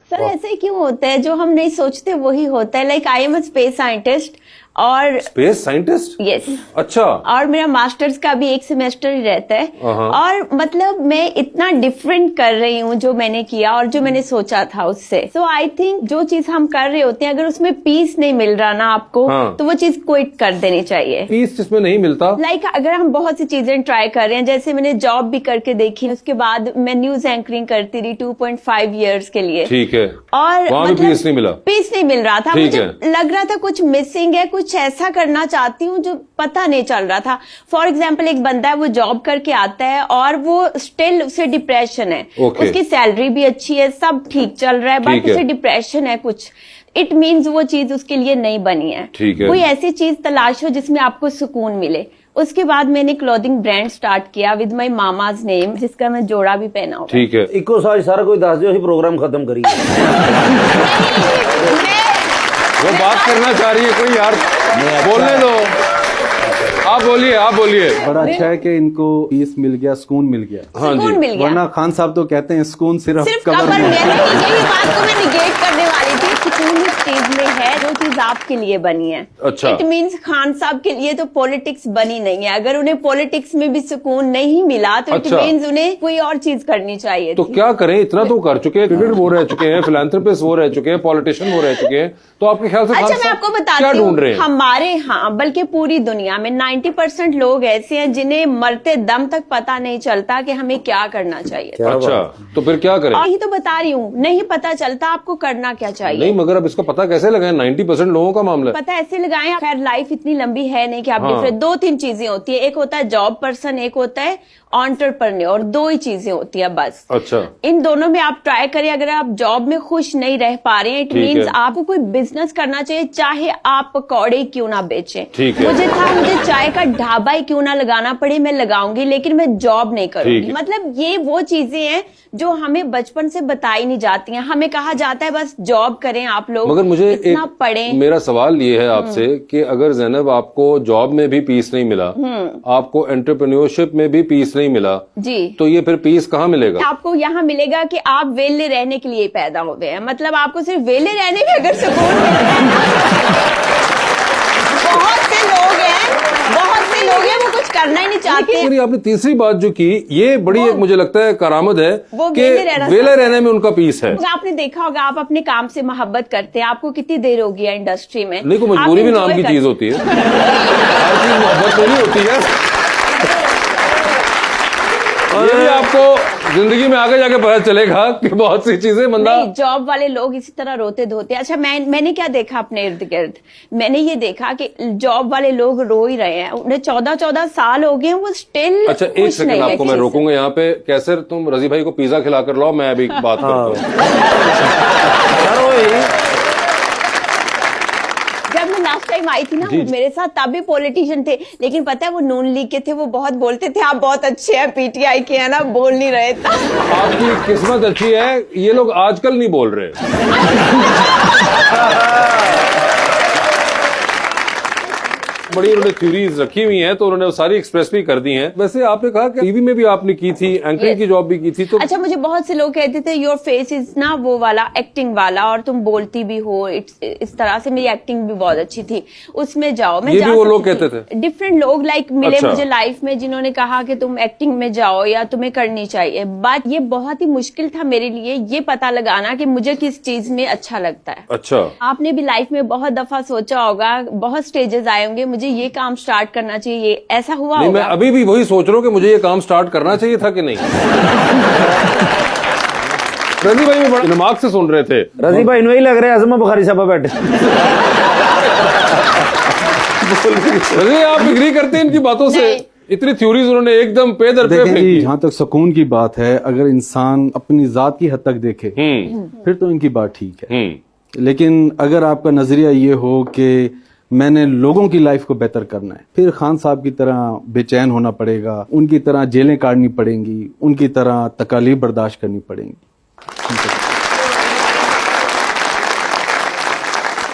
Sir ऐसे क्यों होता है? जो हम नहीं सोचते वही होता है। Like I am a space scientist और स्पेस साइंटिस्ट? यस। अच्छा। और मेरा मास्टर्स का भी एक सेमेस्टर ही रहता है। और मतलब मैं इतना डिफरेंट कर रही हूँ जो मैंने किया और जो मैंने सोचा था उससे। सो आई थिंक जो चीज हम कर रहे होते हैं, अगर उसमें पीस नहीं मिल रहा ना आपको, तो वो चीज क्विट कर देनी चाहिए। पीस जिसमें नहीं मिलता? लाइक अगर हम बहुत सी चीजें ट्राई कर रहे हैं, जैसे मैंने जॉब भी करके देखी, उसके बाद मैं न्यूज एंकरिंग करती रही 2.5 ईयर्स के लिए। ठीक है। और वहां भी पीस नहीं मिला? पीस नहीं मिल रहा था। मुझे लग रहा था कुछ मिसिंग है, कुछ ऐसा करना चाहती हूँ जो पता नहीं चल रहा था। फॉर एग्जाम्पल एक बंदा है, वो जॉब करके आता है और वो स्टिल उसे डिप्रेशन है। उसकी सैलरी भी अच्छी है, सब ठीक चल रहा है, बट उसे डिप्रेशन है कुछ। इट मीन्स वो चीज उसके लिए नहीं बनी है। कोई ऐसी चीज तलाशो जिसमें आपको सुकून मिले। उसके बाद मैंने क्लोथिंग ब्रांड स्टार्ट किया विद माई मामाज नेम, जिसका मैं जोड़ा भी पहना हुआ। ठीक है। इको साज सारा कोई दस दियो, प्रोग्राम खत्म करिए। वो बात करना चाह रही है कोई, यार बोलने दो। आप बोलिए, आप बोलिए। बड़ा अच्छा है कि इनको पीस मिल गया, सुकून मिल गया। हाँ जी। मिल गया। वरना खान साहब तो कहते हैं सुकून सिर्फ कबर में। यही बात तो मैं निगेट करने वाली थी। सुकून इस चीज में है जो चीज आपके लिए बनी है। अच्छा। इट मीन्स खान साहब के लिए तो पॉलिटिक्स बनी नहीं है। अगर उन्हें पॉलिटिक्स में भी सुकून नहीं मिला तो इट मीन्स उन्हें कोई और चीज करनी चाहिए। तो क्या करें? इतना तो कर चुके हैं, क्रिकेट वो रह चुके हैं, फिलैंथ्रोपिस्ट वो रह चुके हैं, पॉलिटिशियन वो रह चुके हैं, तो आपके ख्याल से अच्छा मैं आपको बताती हूँ, हमारे यहाँ बल्कि पूरी दुनिया में 90% लोग ऐसे हैं जिन्हें मरते दम तक पता नहीं चलता कि हमें क्या करना चाहिए। अच्छा, तो फिर क्या करें? यही तो बता रही हूँ, नहीं पता चलता आपको करना क्या चाहिए। नहीं, मगर अब इसका पता कैसे लगाएं? 90% लोगों का मामला है। पता ऐसे लगाएं, खैर लाइफ इतनी लंबी है नहीं कि आप डिफरेंट। 2-3 चीजें होती है। एक होता है जॉब पर्सन, एक होता है एंटरप्रेन्योर। 2 ही चीजें होती है बस। अच्छा। इन दोनों में आप ट्राई करें। अगर आप जॉब में खुश नहीं रह पा रहे हैं, इट मीन्स आपको कोई बिजनेस करना चाहिए, चाहे आप पकौड़े क्यों ना बेचें। मुझे चाय का ढाबा ही क्यों ना लगाना पड़े, मैं लगाऊंगी, लेकिन मैं जॉब नहीं करूंगी। मतलब ये वो चीजें हैं जो हमें बचपन से बताई नहीं जाती हैं। हमें कहा जाता है बस जॉब करें आप लोग, मगर मुझे इतना पढ़ें। मेरा सवाल ये है आपसे कि अगर ज़ैनब आपको जॉब में भी पीस नहीं मिला, आपको एंटरप्रेन्योरशिप में भी पीस नहीं मिला जी, तो ये फिर पीस कहाँ मिलेगा? आपको यहाँ मिलेगा कि आप वेले रहने के लिए पैदा हो गए हैं। मतलब आपको सिर्फ वेले रहने में अगर सुकून मिलता है। बहुत से लोग हैं वो कुछ करना ही नहीं चाहते। आपने तीसरी बात जो की, ये बड़ी एक मुझे लगता है करामत है कि वेले रहने में उनका पीस है। आपने देखा होगा, आप अपने काम से मोहब्बत करते हैं, आपको कितनी देर होगी है इंडस्ट्री में। नहीं, कोई मजबूरी भी नाम की चीज होती है। हर चीज मोहब्बत नहीं होती है। ये भी आपको जिंदगी में आगे जाके पता चलेगा कि बहुत सी चीजें बंदा। जॉब वाले लोग इसी तरह रोते धोते। अच्छा मैंने क्या देखा अपने इर्द गिर्द, मैंने ये देखा कि जॉब वाले लोग रो ही रहे हैं। उन्हें 14 साल हो गए, वो स्टिल। अच्छा एक सेकंड आपको मैं रोकूंगा यहाँ पे। कैसे तुम रजी भाई को पिज्जा खिला कर लाओ, मैं अभी बात करता हूँ। जब मैं लास्ट टाइम आई थी ना मेरे साथ, तब भी पॉलिटिशियन थे, लेकिन पता है वो नून लीग के थे। वो बहुत बोलते थे आप बहुत अच्छे हैं, पीटीआई के हैं ना, बोल नहीं रहे था। आपकी किस्मत अच्छी है, ये लोग आजकल नहीं बोल रहे। बड़ी उन्होंने थ्योरीज रखी हुई हैं, तो उन्होंने सारी एक्सप्रेस भी कर दी हैं। वैसे आपने कहा कि टीवी में भी आपने की थी, एंकरिंग की जॉब भी की थी, तो अच्छा मुझे बहुत से लोग कहते थे योर फेस इज ना वो वाला एक्टिंग वाला, और तुम बोलती भी हो इस तरह से। मेरी एक्टिंग भी बहुत अच्छी थी, उसमें जाओ। मैं ये भी वो लोग कहते थे? डिफरेंट लोग लाइक मिले मुझे लाइफ में, जिन्होंने कहा कि तुम एक्टिंग में जाओ या तुम्हें करनी चाहिए। बट ये बहुत ही मुश्किल था मेरे लिए ये पता लगाना कि मुझे किस चीज में अच्छा लगता है। अच्छा, आपने भी लाइफ में बहुत दफा सोचा होगा, बहुत स्टेजेस आए होंगे, मुझे ये काम स्टार्ट करना चाहिए, ये ऐसा हुआ नहीं, होगा? मैं अभी भी वही सोच रहा हूँ कि मुझे ये काम स्टार्ट करना चाहिए था कि नहीं। रजी भाई भी बड़ा दिमाग से सुन रहे थे। रजी भाई नहीं लग रहा है आजमा बुखारी साहब बैठे। रजी आप एग्री करते हैं इनकी बातों से? इतनी थ्योरीज उन्होंने एकदम पे दर पे फेंकी। जहाँ तक सुकून की बात है, अगर इंसान अपनी जात की हद तक देखे फिर तो इनकी बात ठीक है। लेकिन अगर आपका नजरिया ये हो कि मैंने लोगों की लाइफ को बेहतर करना है, फिर खान साहब की तरह बेचैन होना पड़ेगा, उनकी तरह जेलें काटनी पड़ेंगी, उनकी तरह तकालीफ बर्दाश्त करनी पड़ेंगी।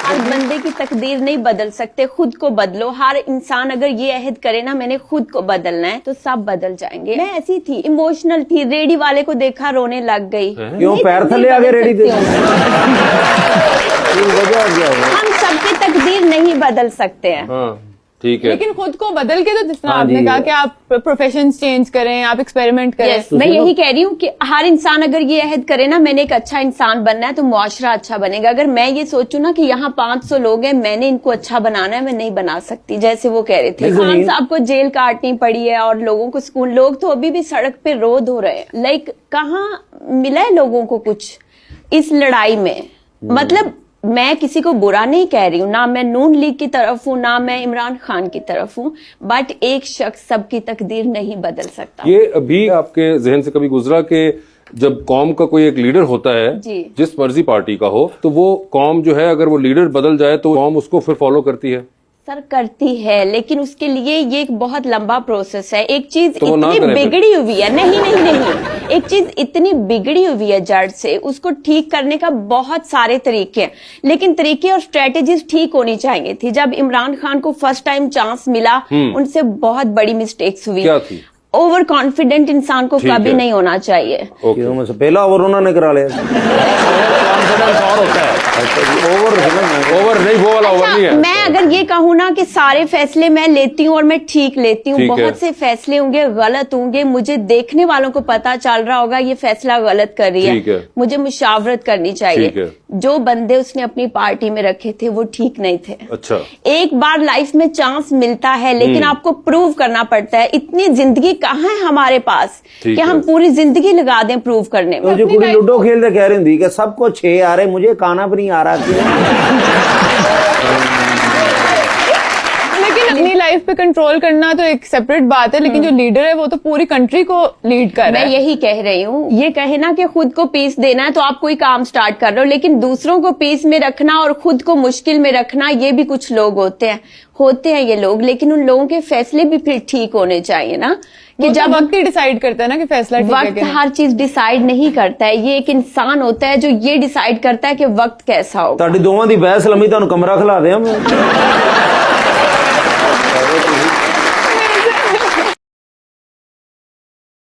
हर बंदे की तकदीर नहीं बदल सकते, खुद को बदलो। हर इंसान अगर ये अहद करे ना मैंने खुद को बदलना है, तो सब बदल जाएंगे। मैं ऐसी थी, इमोशनल थी, रेडी वाले को देखा रोने लग गई। क्यों पैर थले आगे रेडी थे? हम सबकी तकदीर नहीं बदल सकते हैं। हाँ ठीक है, लेकिन खुद को बदल के, तो जिस तरह आपने कहा कि आप प्रोफेशन चेंज करें, आप एक्सपेरिमेंट करें। मैं यही कह रही हूँ कि हर इंसान अगर ये अहद करे ना मैंने एक अच्छा इंसान बनना है, तो मुआशरा अच्छा बनेगा। अगर मैं ये सोचूं ना कि यहाँ 500 लोग हैं, मैंने इनको अच्छा बनाना है, मैं नहीं बना सकती। जैसे वो कह रहे थे खान साहब को जेल काटनी पड़ी है और लोगों को स्कूल, लोग तो अभी भी सड़क पे रो धो रहे हैं। लाइक कहाँ मिला है लोगों को कुछ इस लड़ाई में? मतलब मैं किसी को बुरा नहीं कह रही हूँ, ना मैं नून लीग की तरफ हूँ, ना मैं इमरान खान की तरफ हूँ, बट एक शख्स सबकी तकदीर नहीं बदल सकता। ये अभी आपके जहन से कभी गुजरा कि जब कौम का कोई एक लीडर होता है, जिस मर्जी पार्टी का हो, तो वो कौम जो है अगर वो लीडर बदल जाए तो कौम उसको फिर फॉलो करती है? सर करती है, लेकिन उसके लिए ये एक बहुत लंबा प्रोसेस है। एक चीज तो इतनी बिगड़ी हुई है, नहीं, एक चीज इतनी बिगड़ी हुई है जड़ से, उसको ठीक करने का बहुत सारे तरीके हैं, लेकिन तरीके और स्ट्रेटेजीज ठीक होनी चाहिए थी। जब इमरान खान को फर्स्ट टाइम चांस मिला, उनसे बहुत बड़ी मिस्टेक्स हुई। क्या थी? ओवर कॉन्फिडेंट इंसान को कभी नहीं होना चाहिए। पहला ओवर उन्होंने करा लिया। कॉन्फिडेंस और होता है, ओवर नहीं, वो वाला ओवर नहीं है। मैं अगर ये कहूँ ना कि सारे फैसले मैं लेती हूँ और मैं ठीक लेती हूँ, बहुत से फैसले होंगे गलत होंगे, मुझे देखने वालों को पता चल रहा होगा ये फैसला गलत कर रही है, मुझे मुशावरत करनी चाहिए। जो बंदे उसने अपनी पार्टी में रखे थे वो ठीक नहीं थे। अच्छा, एक बार लाइफ में चांस मिलता है, लेकिन आपको प्रूव करना पड़ता है। इतनी जिंदगी कहाँ है हमारे पास कि हम पूरी जिंदगी लगा दें प्रूव करने में। तो जो कुड़ी लूडो खेलते कह रही थी कि सबको 6 आ रहे, मुझे खाना भी नहीं आ रहा। लेकिन अपनी लाइफ पे कंट्रोल करना तो एक सेपरेट बात है, लेकिन जो लीडर है वो तो पूरी कंट्री को लीड कर रहा है। मैं यही कह रही हूँ, ये कहे ना कि खुद को पीस देना है तो आप कोई काम स्टार्ट कर रहे हो, लेकिन दूसरों को पीस में रखना और खुद को मुश्किल में रखना, ये भी कुछ लोग होते हैं ये लोग। लेकिन उन लोगों के फैसले भी फिर ठीक होने चाहिए ना, कि जब वक्त ही डिसाइड करता है ना कि फैसला ठीक है वक्त हर चीज डिसाइड नहीं करता है। ये एक इंसान होता है जो ये डिसाइड करता है कि वक्त कैसा होगा। ਤੁਹਾਡੀ ਦੋਵਾਂ ਦੀ ਬਹਿਸ ਲੰਮੀ, ਤੁਹਾਨੂੰ ਕਮਰਾ ਖਿਲਾ ਦੇ